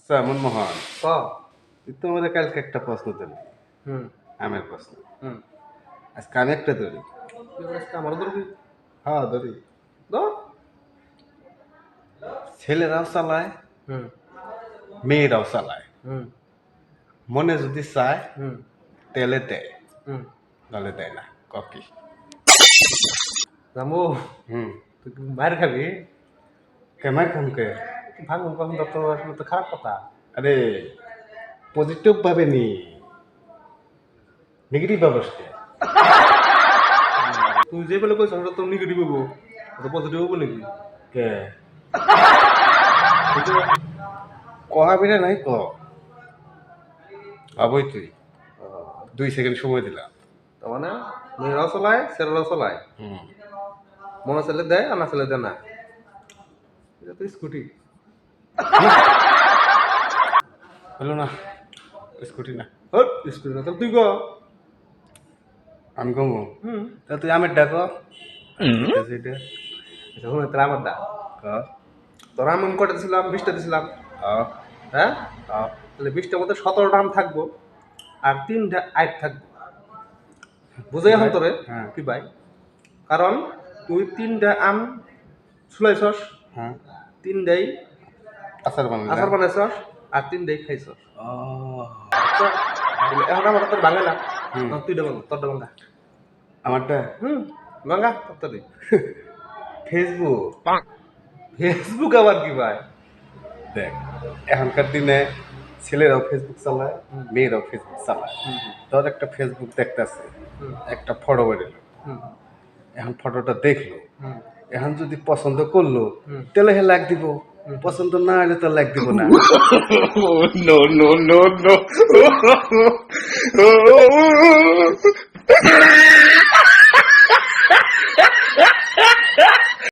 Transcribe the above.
আচ্ছা মনমোহন ক তুই তো আমাদের কালকে একটা প্রশ্ন দিলি হুম আমের প্রশ্ন হুম আজকে আমি একটা ধরি কি বলিস আমারও ধরবি হ্যাঁ ধরি ধর ছেলেরাও চালায় হুম মেয়েরাও চালায় হুম মনে যদি চায় হুম তেলে দেয় হুম নালে দেয় না ককি রামু হুম তুই কি মার খাবি কেমার খামকে ভাঙুন কখন ডক্টর আসলে তো খারাপ কথা আরে পজিটিভ ভাবে নি নেগেটিভ ভাবসকে তুই যে বলে কইছ ওটা তো নেগেটিভ হবো তো পজিটিভ হবো নাকি কে কহাবিনা নাই ক আবই তুই 2 সেকেন্ড সময় দিলাম তার মানে মেয়েরাও চলায় ছেলেরাও চলায় হুম মনে ছেলে দেয় আর না ছেলে দেয় না এটা তো স্কুটি হলো না স্কুটি না হট স্কুটি না তাহলে তুই ক আমি কমু হুম তা তুই আমের ডাকো সেটা আচ্ছা শুনে তাহলে আমার দা তোর আম কটা দিছিলাম 20টা দিছিলাম হ্যাঁ তাহলে 20টার মধ্যে 17টা আম থাকবো আর 3টা আইট থাকবো বুঝে এখন তোরে হ্যাঁ। কি ভাই কারণ তুই 3টা আম ছুলাইছস হ্যাঁ 3টাই আচার বানালে আচার বানাইছস আর 3টাই খাইছস ও আচ্ছা, তাহলে এখন আমার তোর ভাঙে না হুম। তুই দেবো তোরটা ভাঙা আমারটা ভাঙা তোরটা দে ফেসবুক ফেসবুক আবার কি ভাই দেখ এখনকার দিনে ছেলেরাও ফেসবুক চালায় মেয়েরাও ফেসবুক চালায় তোর একটা ফেসবুক দেখতেছে একটা ফটো বেরোলো এখন ফটোটা দেখলো এখন যদি পছন্দ করলো তাহলে হে লাগ দিব পছন্দ না হলে তো লাগ দিব না no, no, no, no.